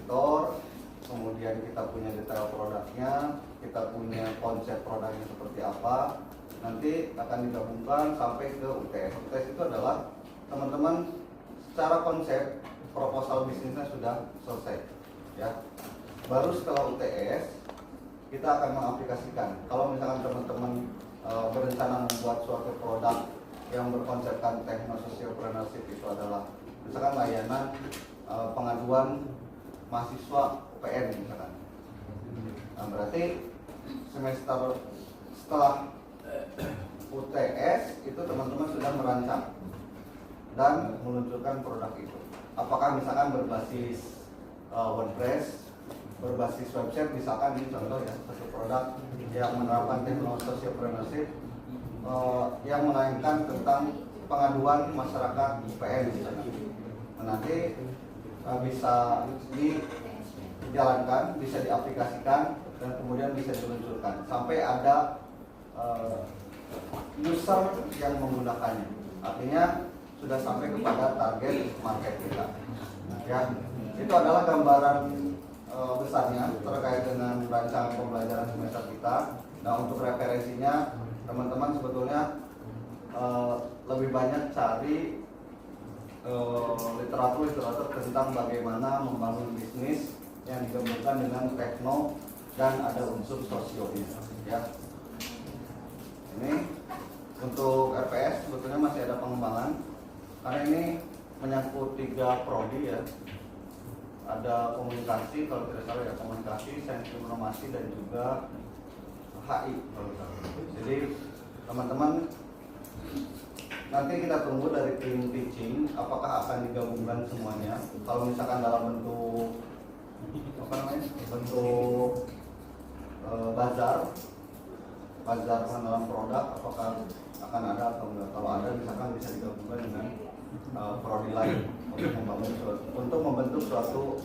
kompetitor, kemudian kita punya detail produknya, kita punya konsep produknya seperti apa, nanti akan digabungkan sampai ke UTS. UTS itu adalah teman-teman secara konsep proposal bisnisnya sudah selesai, ya. Baru setelah UTS kita akan mengaplikasikan. Kalau misalkan teman-teman berencana membuat suatu produk yang berkonsepkan techno-sociopreneurship, itu adalah misalkan layanan pengaduan mahasiswa UPN misalkan. Nah, berarti semester setelah UTS itu teman-teman sudah merancang dan meluncurkan produk itu. Apakah misalkan berbasis WordPress, berbasis website, misalkan ini contoh ya, satu produk yang menerapkan teknologi sociopreneurship yang melainkan tentang pengaduan masyarakat UPN misalnya. Nanti bisa dijalankan, bisa diaplikasikan, dan kemudian bisa diluncurkan sampai ada user yang menggunakannya. Artinya sudah sampai kepada target market kita. Ya, itu adalah gambaran besarnya terkait dengan rancangan pembelajaran semester kita. Nah, untuk referensinya teman-teman sebetulnya lebih banyak cari literatur tentang bagaimana membangun bisnis yang digabungkan dengan tekno dan ada unsur sosiois, ya. Ini untuk RPS sebetulnya masih ada pengembangan karena ini menyangkut 3 prodi, ya. Ada komunikasi, kalau tidak salah ya, komunikasi, sains informasi, dan juga HI kalau tidak salah. Jadi teman-teman nanti kita tunggu dari tim teaching apakah akan digabungkan semuanya. Kalau misalkan dalam bentuk bentuk bazar pengenalan produk, apakah akan ada atau enggak. Kalau ada misalkan bisa digabungkan dengan prodi lain untuk membentuk suatu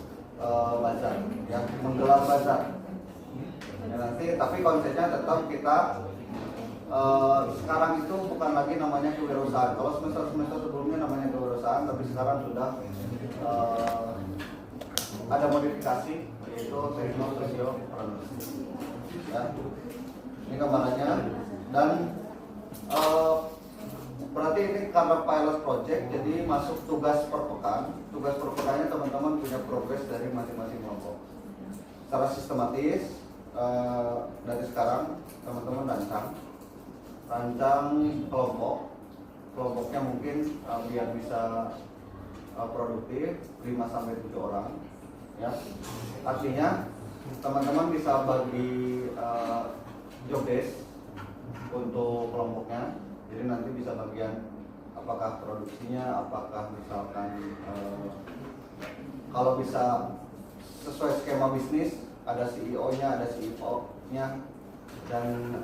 bazar, ya, menggelar bazar. Ya, nanti tapi konsepnya tetap kita sekarang itu bukan lagi namanya kewirausahaan. Kalau semester sebelumnya namanya kewirausahaan, tapi sekarang sudah ada modifikasi, yaitu techno-sociopreneurship. Ya, ini gambarannya. Dan berarti ini karena pilot project, jadi masuk tugas per pekan. Tugas per pekannya teman-teman punya progres dari masing-masing kelompok. Secara sistematis dari sekarang teman-teman rancang kelompoknya mungkin biar bisa produktif 5-7 orang, ya. Artinya teman-teman bisa bagi job desk untuk kelompoknya. Jadi nanti bisa bagian apakah produksinya, apakah misalkan kalau bisa sesuai skema bisnis, ada CEO-nya, ada CFO-nya, dan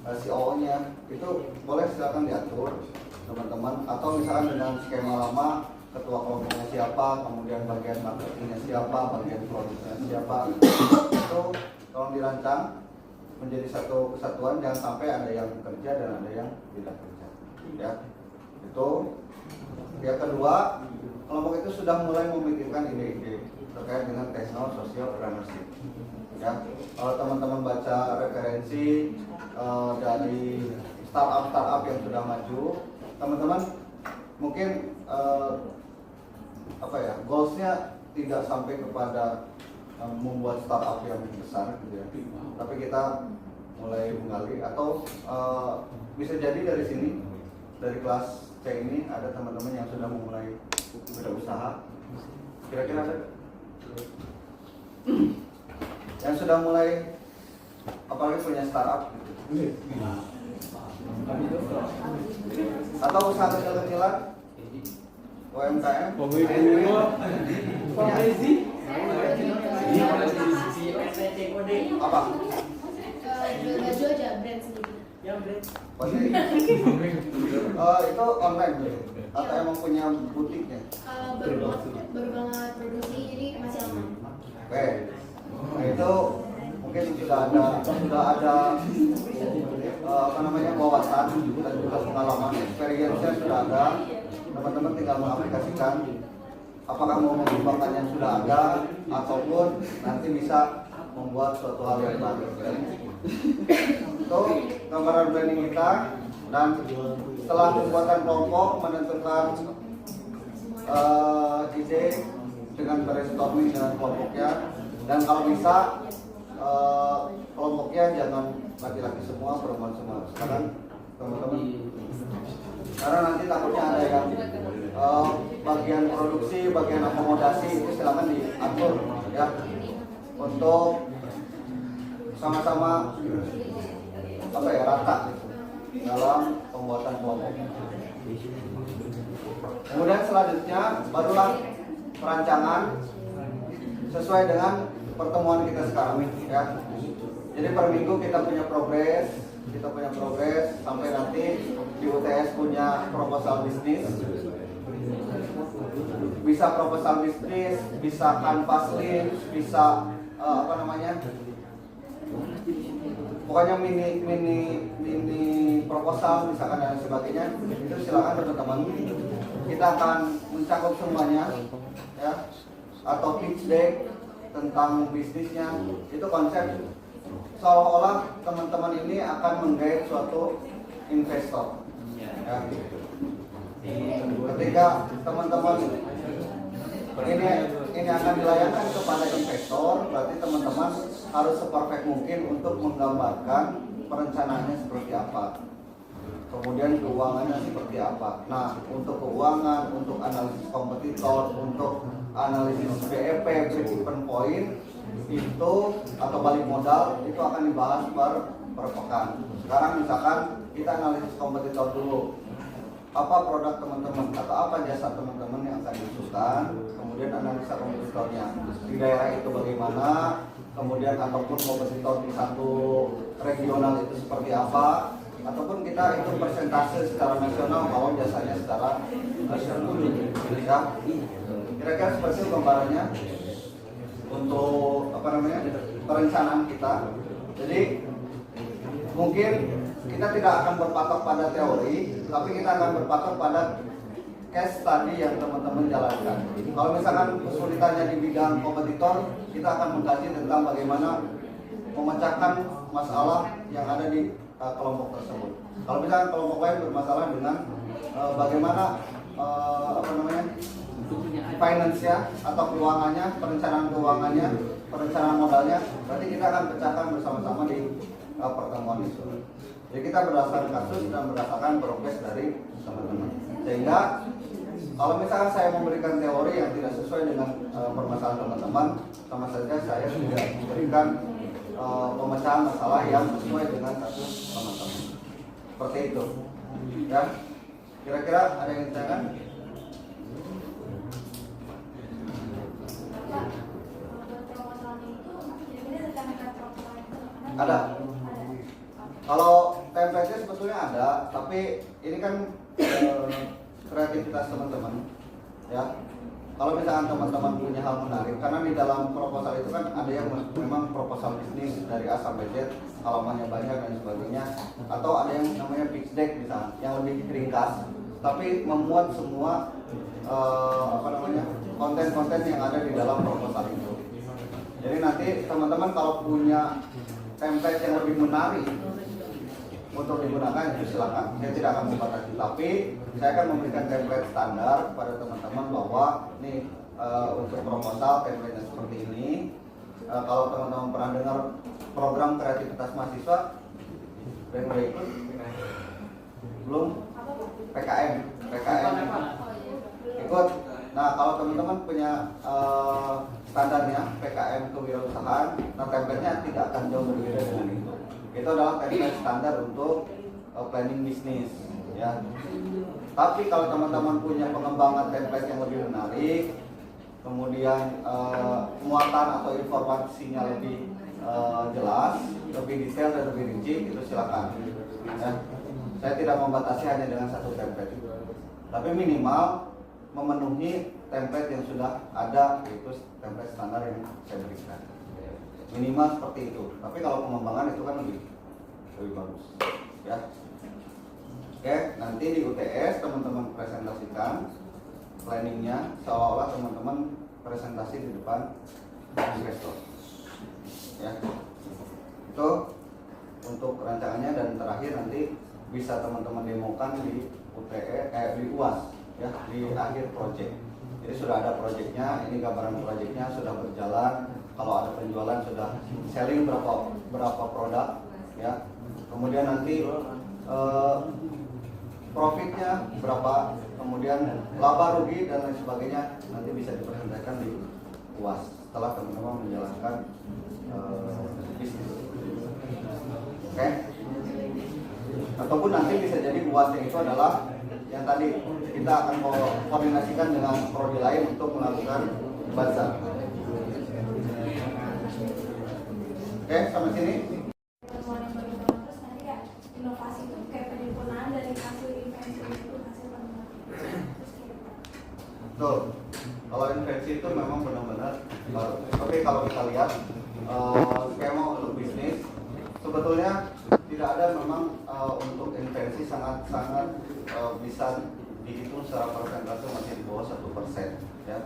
COO-nya, itu boleh silakan diatur teman-teman. Atau misalkan dengan skema lama, ketua kelompoknya siapa, kemudian bagian marketingnya siapa, bagian produksinya siapa, itu tolong dirancang menjadi satu kesatuan, jangan sampai ada yang kerja dan ada yang tidak kerja, ya. Itu yang kedua, kelompok itu sudah mulai memikirkan ide-ide terkait dengan techno-sociopreneurship, ya. Kalau teman-teman baca referensi dari startup yang sudah maju, teman-teman mungkin goalsnya tidak sampai kepada membuat startup yang besar, gitu ya. Tapi kita mulai menggali, atau bisa jadi dari sini, dari kelas C ini ada teman-teman yang sudah memulai usaha. Kira-kira ada yang sudah mulai, apalagi punya startup, gitu. Atau usaha kecil-kecilan, UMKM. Apa? Baju aja, brand sendiri. Itu online atau emang punya butiknya? Baru banget produksi, jadi masih lama. Oke. Nah, itu mungkin sudah ada wawasan dan juga pengalaman, experience-nya sudah ada. Teman-teman tinggal mengaplikasikan apakah mau mengembangkan yang sudah ada ataupun nanti bisa membuat suatu hal yang baru. Itu gambaran planning kita, dan setelah pembuatan kelompok menentukan ide dengan brainstorming dengan kelompoknya, dan kalau bisa kelompoknya jangan laki-laki semua, perempuan semua. Sekarang teman-teman, karena nanti takutnya ada yang bagian produksi, bagian akomodasi itu silakan diatur ya, untuk sama-sama rata gitu, dalam pembuatan kelompok. Kemudian selanjutnya barulah perancangan sesuai dengan pertemuan kita sekarang ya. Jadi per minggu kita punya progres sampai nanti di UTS punya proposal bisnis. Bisa proposal bisnis, bisa kanvas list, bisa pokoknya mini proposal misalkan dan sebagainya. Itu silakan teman-teman, kita akan mencakup semuanya ya, atau pitch deck tentang bisnisnya. Itu konsep seolah-olah teman-teman ini akan menggait suatu investor ya. Ketika teman-teman ini akan dilayangkan kepada investor, berarti teman-teman harus seperfect mungkin untuk menggambarkan perencanaannya seperti apa, kemudian keuangannya seperti apa. Nah, untuk keuangan, untuk analisis kompetitor, untuk analisis BEP, break-even point itu atau balik modal itu akan dibahas per pekan. Sekarang misalkan kita analisis kompetitor dulu, apa produk teman-teman atau apa jasa teman-teman yang akan diusulkan, kemudian analisa kompetitornya di daerah itu bagaimana, kemudian ataupun kompetitor di satu regional itu seperti apa, ataupun kita itu persentase secara nasional bahwa jasanya secara nasional ya. Kira-kira seperti itu gambarannya untuk perencanaan kita. Jadi mungkin kita tidak akan berpatok pada teori, tapi kita akan berpatok pada case study yang teman-teman jalankan. Kalau misalkan kesulitannya di bidang kompetitor, kita akan mengkaji tentang bagaimana memecahkan masalah yang ada di kelompok tersebut. Kalau misalkan kelompok lain bermasalah dengan bagaimana finance-nya atau keuangannya, perencanaan modalnya, berarti kita akan pecahkan bersama-sama di pertemuan itu. Jadi kita berdasarkan kasus dan berdasarkan progres dari teman-teman. Sehingga kalau misalkan saya memberikan teori yang tidak sesuai dengan permasalahan teman-teman, sama saja saya tidak memberikan pemecahan masalah yang sesuai dengan kasus teman-teman. Seperti itu. Ya. Kira-kira ada yang ditanyakan? Ada. Kalau template-nya sebetulnya ada, tapi ini kan kreativitas teman-teman, ya. Kalau misalkan teman-teman punya hal menarik, karena di dalam proposal itu kan ada yang memang proposal bisnis dari A sampai Z, halamannya banyak dan sebagainya, atau ada yang namanya pitch deck misalnya, yang lebih ringkas, tapi memuat semua konten-konten yang ada di dalam proposal itu. Jadi nanti teman-teman kalau punya template yang lebih menarik untuk digunakan itu silakan. Saya tidak akan membatasi, tapi saya akan memberikan template standar kepada teman-teman bahwa ini untuk proposal template seperti ini. Kalau teman-teman pernah dengar program kreativitas mahasiswa, dan udah ikut belum? PKM ikut. Nah, kalau teman-teman punya standarnya PKM kewirausahaan, nah template-nya tidak akan jauh berbeda dengan itu. Itu adalah template standar untuk planning bisnis, ya. Tapi kalau teman-teman punya pengembangan template yang lebih menarik, kemudian muatan atau informasinya lebih jelas, lebih detail dan lebih rinci, itu silakan. Ya. Saya tidak membatasi hanya dengan satu template, tapi minimal memenuhi template yang sudah ada, yaitu template standar yang saya berikan. Minimal seperti itu. Tapi kalau pengembangan itu kan lebih bagus, ya. Oke, nanti di UTS teman-teman presentasikan planningnya seolah-olah teman-teman presentasi di depan investor. Ya, itu untuk rancangannya, dan terakhir nanti bisa teman-teman demokan di di UAS ya, di akhir project. Jadi sudah ada projectnya, ini gambaran projectnya sudah berjalan. Kalau ada penjualan sudah selling berapa produk ya. Kemudian nanti profitnya berapa, kemudian laba rugi dan lain sebagainya nanti bisa dipresentasikan di UAS setelah teman-teman menjalankan bisnis. Oke? Ataupun nanti bisa jadi UAS yang itu adalah yang tadi kita akan koordinasikan dengan prodi lain untuk melakukan bazar. Oke, sampai sini. Temuan yang baru banget, terus nanti kayak inovasi itu kayak penyempurnaan dari hasil invensi itu, hasil penemuan. Terus kayak Betul. Kalau invensi itu memang benar-benar baru. Tapi kalau kita lihat skema untuk bisnis, sebetulnya tidak ada memang untuk invensi sangat-sangat bisa dihitung secara persentase masih di bawah 1%, ya.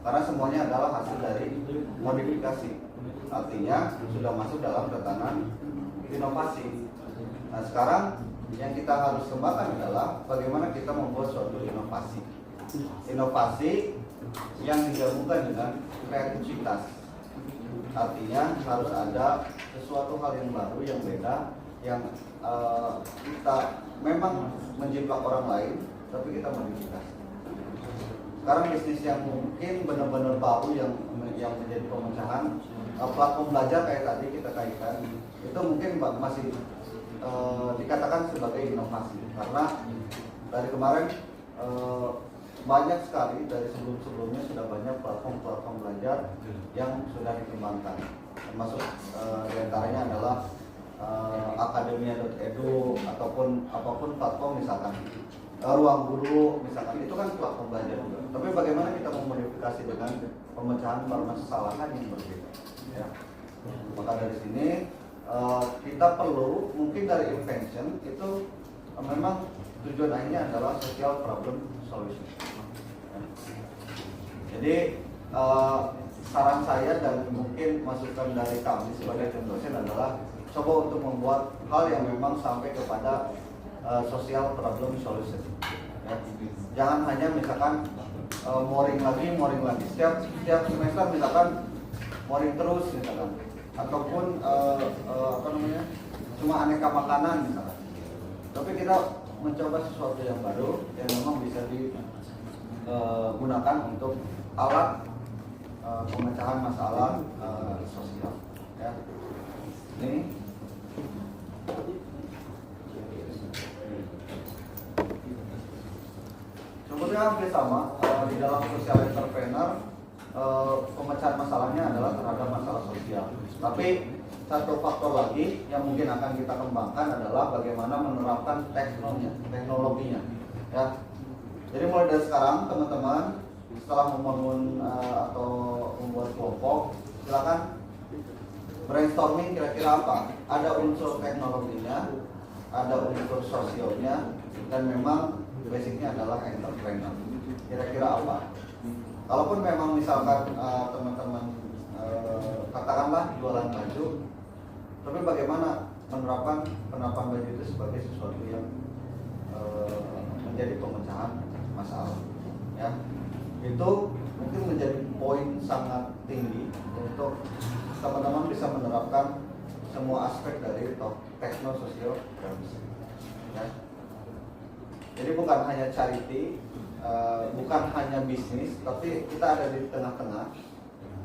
Karena semuanya adalah hasil dari modifikasi. Artinya sudah masuk dalam tatanan inovasi. Nah, sekarang yang kita harus kembangkan adalah bagaimana kita membuat suatu inovasi. Inovasi yang digabungkan dengan kreativitas. Artinya harus ada sesuatu hal yang baru, yang beda, yang kita memang menjiplak orang lain, tapi kita modifikasi. Sekarang bisnis yang mungkin benar-benar baru yang menjadi pemecahan, platform belajar kayak tadi kita kaitkan, itu mungkin masih dikatakan sebagai inovasi, karena dari kemarin banyak sekali dari sebelum-sebelumnya sudah banyak platform belajar yang sudah dikembangkan, termasuk diantaranya adalah akademia.edu ataupun apapun platform, misalkan ruang guru misalkan, itu kan platform belajar juga. Tapi bagaimana kita memodifikasi dengan pemecahan permasalahan yang berbeda, ya. Maka dari sini kita perlu mungkin dari invention itu memang tujuan akhirnya adalah social problem solution, ya. Jadi saran saya dan mungkin masukan dari kami sebagai tim dosen adalah coba untuk membuat hal yang memang sampai kepada social problem solution, ya. Jangan hanya misalkan mooring lagi setiap semester, misalkan mooring terus misalkan, ataupun cuma aneka makanan misalkan. Tapi kita mencoba sesuatu yang baru yang memang bisa digunakan untuk alat pemecahan masalah sosial, ya. Ini sebetulnya hampir sama di dalam social entrepreneur, pemecahan masalahnya adalah terhadap masalah sosial. Tapi satu faktor lagi yang mungkin akan kita kembangkan adalah bagaimana menerapkan teknologinya, ya. Jadi mulai dari sekarang teman-teman setelah membangun atau membuat kelompok, silakan brainstorming kira-kira apa. Ada unsur teknologinya, ada unsur sosialnya, dan memang basicnya adalah entrepreneur. Kira-kira apa? Kalaupun memang misalkan teman-teman katakanlah jualan baju, tapi bagaimana menerapkan penampakan baju itu sebagai sesuatu yang menjadi pemecahan masalah, ya. Itu mungkin menjadi poin sangat tinggi untuk teman-teman bisa menerapkan semua aspek dari tekno-sosial, ya. Jadi bukan hanya charity, bukan hanya bisnis, tapi kita ada di tengah-tengah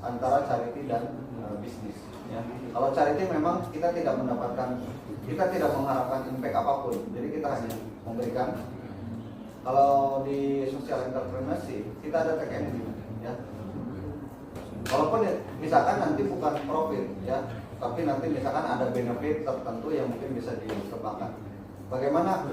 antara charity dan bisnis, ya. Kalau charity memang kita tidak mengharapkan impact apapun, jadi kita hanya memberikan. Kalau di social entrepreneurship kita ada take and give, ya. Walaupun misalkan nanti bukan profit, ya, tapi nanti misalkan ada benefit tertentu yang mungkin bisa dikembangkan. Bagaimana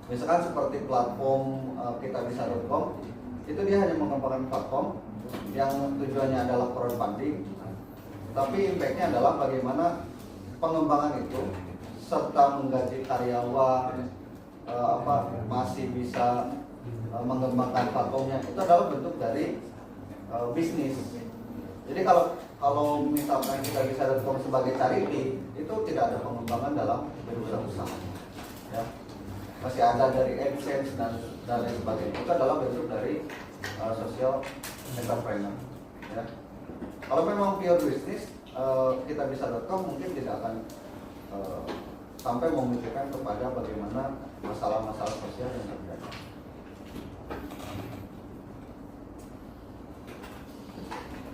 misalkan seperti platform kitabisa.com, itu dia hanya mengembangkan platform yang tujuannya adalah crowdfunding, tapi impactnya adalah bagaimana pengembangan itu serta menggaji karyawan, masih bisa mengembangkan platformnya, itu adalah bentuk dari bisnis. Jadi kalau misalkan kita bisa datang sebagai charity, itu tidak ada pengembangan dalam usaha. Ya. Masih ada dari AdSense dan lain sebagainya. Itu adalah bentuk dari social entrepreneur. Ya. Kalau memang pure bisnis, kita bisa mungkin tidak akan sampai memikirkan kepada bagaimana masalah-masalah sosial yang terjadi.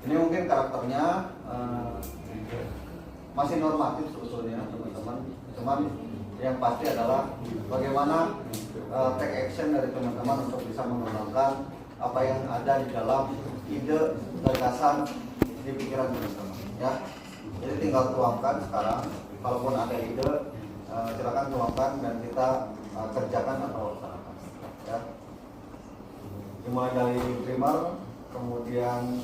Ini mungkin karakternya masih normatif sebetulnya teman-teman. Cuman yang pasti adalah bagaimana take action dari teman-teman untuk bisa mengembangkan apa yang ada di dalam ide, gagasan di pikiran teman-teman. Ya, jadi tinggal tuangkan sekarang. Kalaupun ada ide, silakan tuangkan dan kita kerjakan atau laksanakan. Ya, dimulai dari primer, kemudian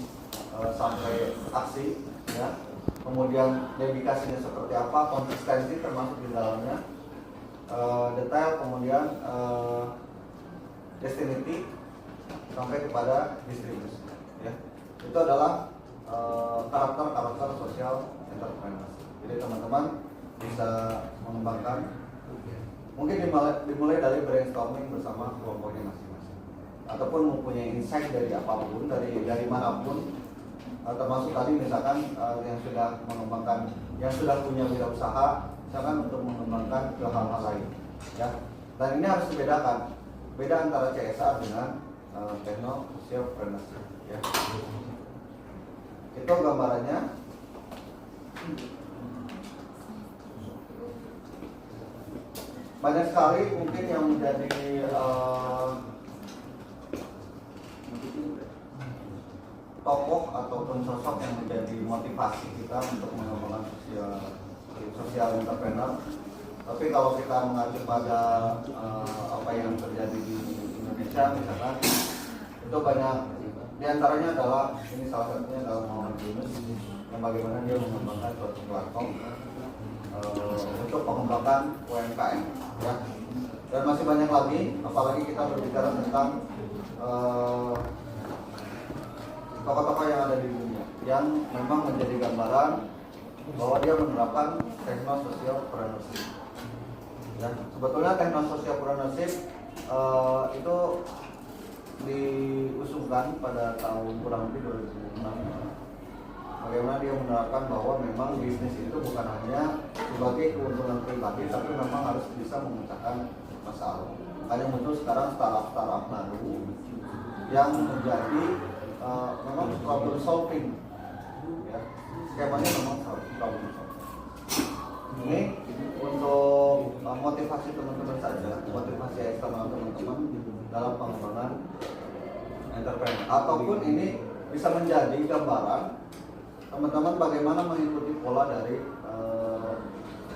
sampai aksi, ya. Kemudian dedikasinya seperti apa, konsistensi termasuk di dalamnya, detail, kemudian destinity sampai kepada distribusi. Ya. Itu adalah karakter sosial entrepreneur. Jadi teman-teman bisa mengembangkan, mungkin dimulai dari brainstorming bersama kelompoknya masing-masing, ataupun mempunyai insight dari apapun, dari manapun. Termasuk tadi misalkan yang sudah mengembangkan, yang sudah punya wirausaha, misalkan untuk mengembangkan ke hal-hal lain, ya. Dan ini harus dibedakan, beda antara CSR dengan techno-socialpreneurship, ya. Itu gambarannya. Banyak sekali mungkin yang menjadi tokoh ataupun sosok yang menjadi motivasi kita untuk mengembangkan sosial entrepreneur. Tapi kalau kita mengacu pada apa yang terjadi di Indonesia misalkan, itu banyak diantaranya adalah, ini salah satunya adalah Muhammad Yunus, yang bagaimana dia mengembangkan suatu platform untuk pengembangan UMKM, ya. Dan masih banyak lagi, apalagi kita berbicara tentang tokoh-tokoh yang ada di dunia yang memang menjadi gambaran bahwa dia menerapkan techno-socialpreneurship. Dan sebetulnya techno-socialpreneurship itu diusungkan pada tahun kurang lebih 2006. Bagaimana dia menerapkan bahwa memang bisnis itu bukan hanya sebagai keuntungan pribadi, tapi memang harus bisa memecahkan masalah. Makanya muncul sekarang startup baru yang menjadi memang problem solving, ya. Skemanya memang problem solving. Ini untuk motivasi teman-teman saja, motivasi eksternal teman-teman dalam pengembangan entrepreneur. Ataupun ini bisa menjadi gambaran teman-teman bagaimana mengikuti pola dari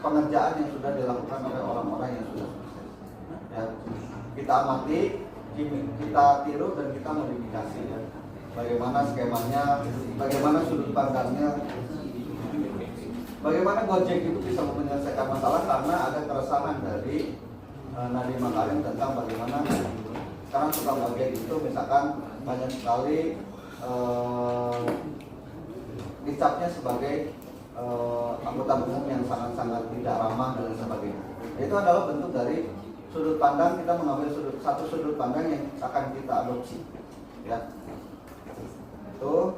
pengerjaan yang sudah dilakukan oleh orang-orang yang sudah sukses. Ya, kita amati, kita tiru dan kita modifikasi, ya. Bagaimana skemanya, bagaimana sudut pandangnya, bagaimana Gojek itu bisa menyelesaikan masalah karena ada keresahan dari Nadiem Makarim tentang bagaimana sekarang tukang ojek itu misalkan banyak sekali dicapnya sebagai anggota umum yang sangat-sangat tidak ramah dan sebagainya. Itu adalah bentuk dari sudut pandang, kita mengambil satu sudut pandang yang akan kita adopsi, ya. Itu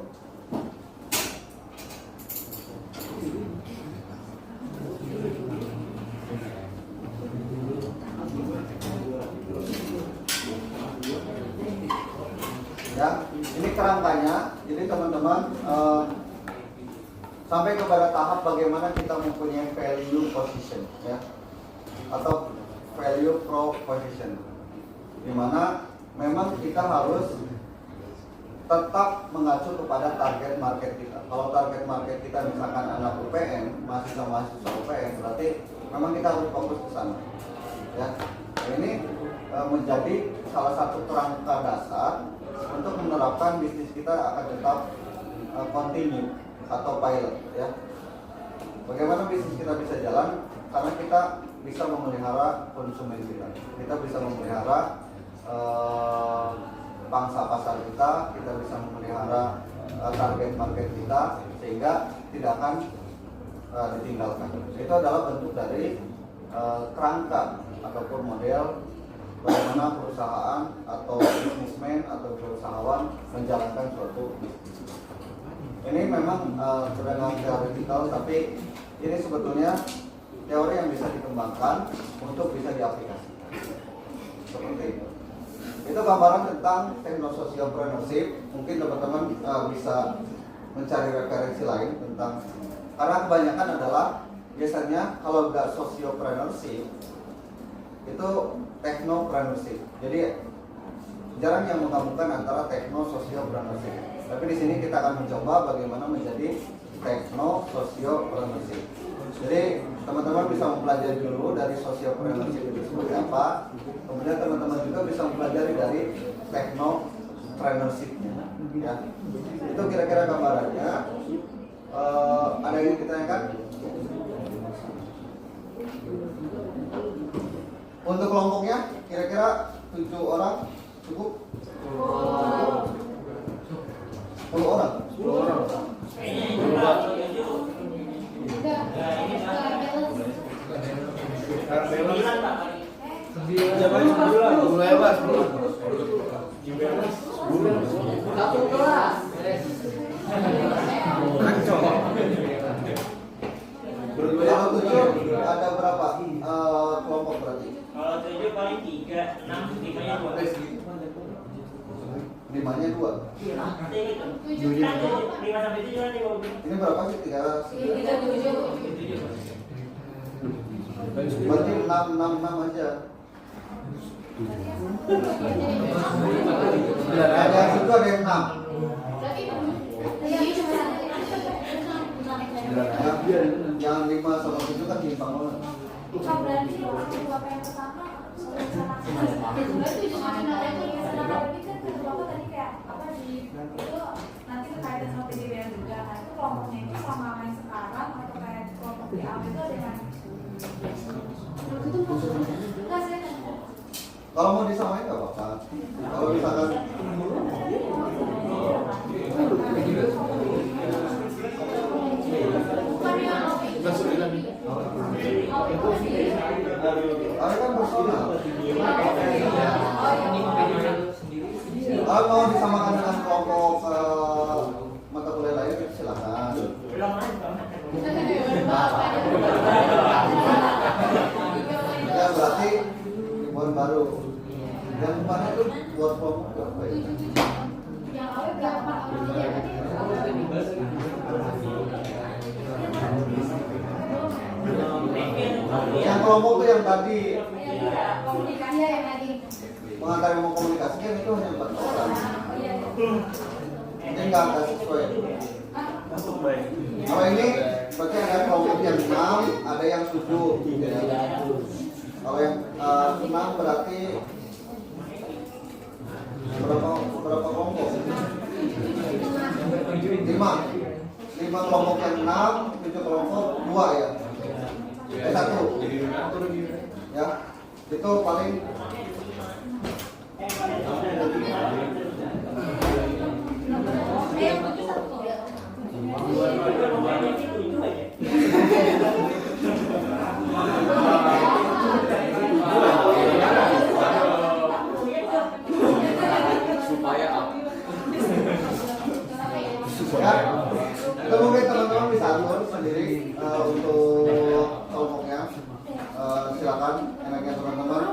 ya, ini kerangkanya. Jadi teman-teman sampai kepada tahap bagaimana kita mempunyai value position, ya, atau value proposition, di mana memang kita harus tetap mengacu kepada target market kita. Kalau target market kita misalkan anak UPN, mahasiswa UPN, berarti memang kita harus fokus ke sana, ya. Nah, ini menjadi salah satu kerangka dasar untuk menerapkan bisnis kita akan tetap continue atau pilot, ya. Bagaimana bisnis kita bisa jalan? Karena kita bisa memelihara konsumen kita bisa memelihara pangsa pasar kita bisa memelihara target market kita sehingga tidak akan ditinggalkan. Itu adalah bentuk dari kerangka ataupun model bagaimana perusahaan atau bisnismen atau perusahaan menjalankan suatu bisnis. Ini memang terdengar teoritikal, tapi ini sebetulnya teori yang bisa dikembangkan untuk bisa diaplikasikan. Seperti itu. Itu gambaran tentang technosocialpreneurship. Mungkin teman-teman bisa mencari referensi lain tentang, karena kebanyakan adalah biasanya kalau nggak sociopreneurship itu technopreneurship. Jadi jarang yang menggabungkan antara techno-sociopreneurship. Tapi di sini kita akan mencoba bagaimana menjadi techno-sociopreneurship. Jadi teman-teman bisa mempelajari dulu dari sociopreneurship itu seperti apa. Kemudian teman-teman juga bisa mempelajari dari technopreneurship-nya. Ya. Itu kira-kira gambarannya. Ada yang ditanyakan? Untuk kelompoknya kira-kira 7 orang cukup? 10 orang? 10 orang. Satu kelas. Kalau 7 ada berapa kelompok berarti? Kalau 7 paling 3, 6, 5-nya 2. 5-nya 2. Nanti gitu. Kan 5 sampai 7 nanti kalau Ini berapa sih? 3. Berarti 6 aja. Ada yang itu ada yang 6. Yang 5 sama 7 kan timpang banget. Berarti orang tua yang pertama tadi kayak apa di itu nanti berkaitan sama PDBM juga. Nah itu kelompoknya itu sama yang sekarang atau kayak kelompok di awal itu ada yang enggak saya Kalau mau disamain nggak apa-apa. Kalau misalkan ada kan personal. Kalau mau disamakan dengan kelompok mata kuliah lain silakan. Ya berarti ribuan baru. Yang kemarin itu buat kelompok berapa ya? Yang awal berapa Yang kelompok itu yang tadi komunikasi yang tadi. pengantar yang mau komunikasikan itu hanya 4 orang. Ini nggak sesuai. Kalau ini berarti ada kelompok yang 6, ada yang 7. Ya. Kalau yang 6 berarti berapa kelompok? 5 kelompok yang 6, 7 kelompok 2 ya. 1. Ya, itu paling ya, itu mungkin teman-teman bisa atur sendiri untuk kelompoknya. Silakan enaknya teman-teman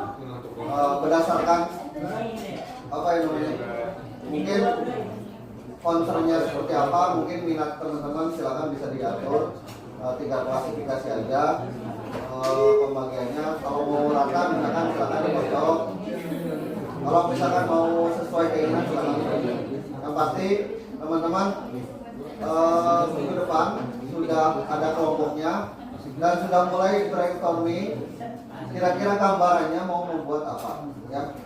berdasarkan apa yang namanya mungkin concernnya seperti apa, mungkin minat teman-teman silakan bisa diatur. Tinggal klasifikasi aja pembagiannya. Kalau mau rata misalkan silakan dipotong. Kalau misalkan mau sesuai keinginan silakan. Yang pasti teman-teman minggu depan sudah ada kelompoknya dan sudah mulai brainstorming kira-kira gambarannya mau membuat apa ya.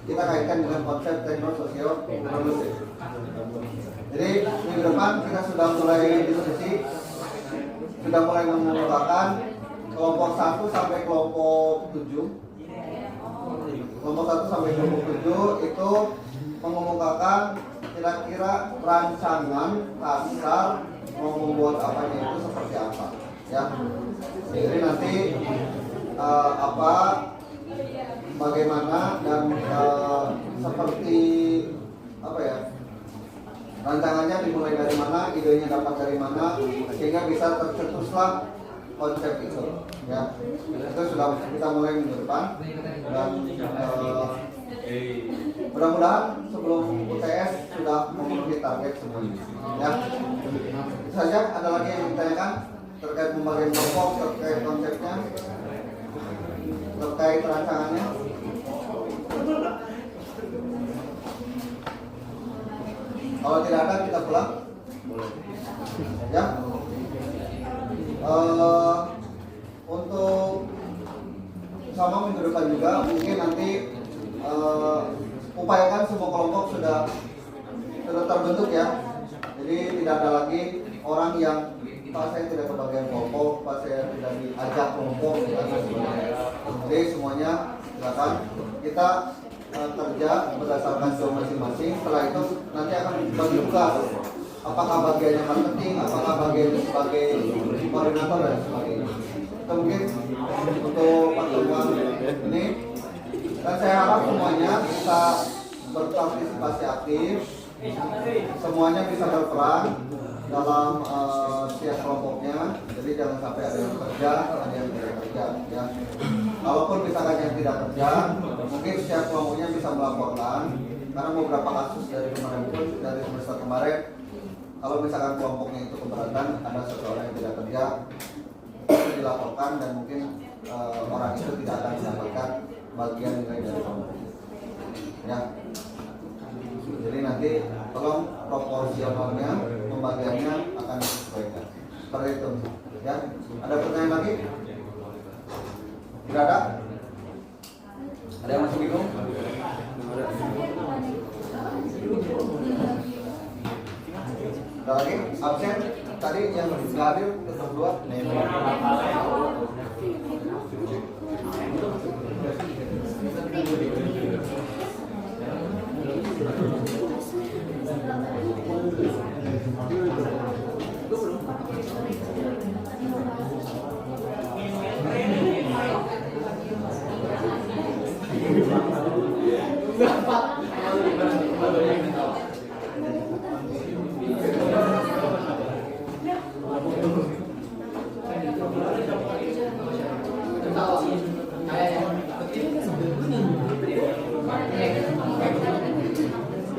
Kita kaitkan dengan konsep technosocialpreneurship. Jadi minggu depan kita sudah mulai diskusi, sudah mulai mengemukakan kelompok 1 sampai kelompok 7. Kelompok 1 sampai kelompok 7 itu mengemukakan kira-kira rancangan kasar mau membuat apanya itu seperti apa, ya. Jadi nanti bagaimana dan seperti apa ya, rancangannya dimulai dari mana, idenya dapat dari mana, sehingga bisa tercetuslah konsep itu, ya. Itu sudah kita mulai minggu depan dan mudah-mudahan sebelum UTS sudah memenuhi target semuanya, ya. Itu saja. Ada lagi yang ditanyakan terkait pembagian kelompok, terkait konsepnya, terkait rancangannya? Kalau tidak ada kita pulang, ya. Untuk sama minggu depan juga mungkin nanti upayakan semua kelompok sudah terbentuk, ya. Jadi tidak ada lagi orang yang Pak saya tidak kebagian kelompok, Pak saya tidak diajak kelompok, dan sebagainya. Jadi semuanya silakan kita kerja berdasarkan job masing-masing. Setelah itu nanti akan dibagi tugas. Apakah bagiannya marketing, apakah bagiannya sebagai koordinator dan sebagainya. Itu mungkin untuk pertemuan ini. Dan saya harap semuanya bisa berpartisipasi aktif, semuanya bisa berperan dalam setiap kelompoknya. Jadi jangan sampai ada yang kerja, ada yang tidak kerja, ya. Kalaupun misalkan yang tidak kerja, mungkin setiap kelompoknya bisa melaporkan. Karena beberapa kasus dari kemarin pun, dari semester kemarin, kalau misalkan kelompoknya itu keberatan, ada seseorang yang tidak kerja, itu dilaporkan dan mungkin orang itu tidak akan mendapatkan bagian nilai dari kelompok itu, ya. Jadi nanti tolong proporsionalnya pembagiannya akan disesuaikan. Seperti itu, ya. Ada pertanyaan lagi? Tidak ada? Ada yang masih bingung? Ada lagi? Absen? Tadi yang nggak hadir tetap 2.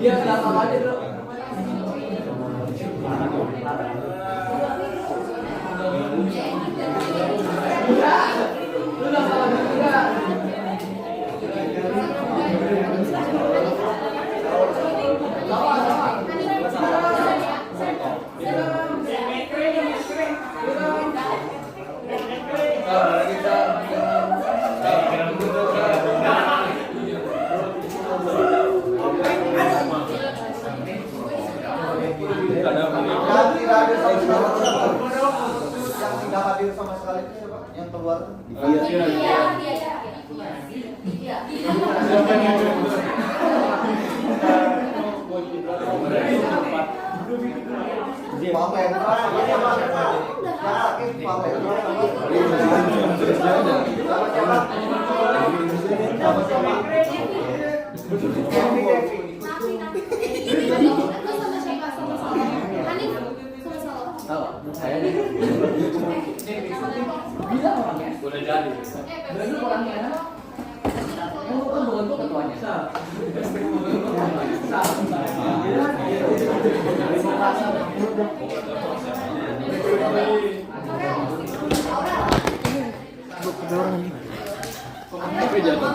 Iya, kenapa aja bro? Lu nggak salah juga. Yang tidak hadir sama sekali itu siapa? Yang keluar? Saya bilang orangnya. Udah jadi. Bener orangnya. Kan bukan tuh ketuanya. Tapi jatuh.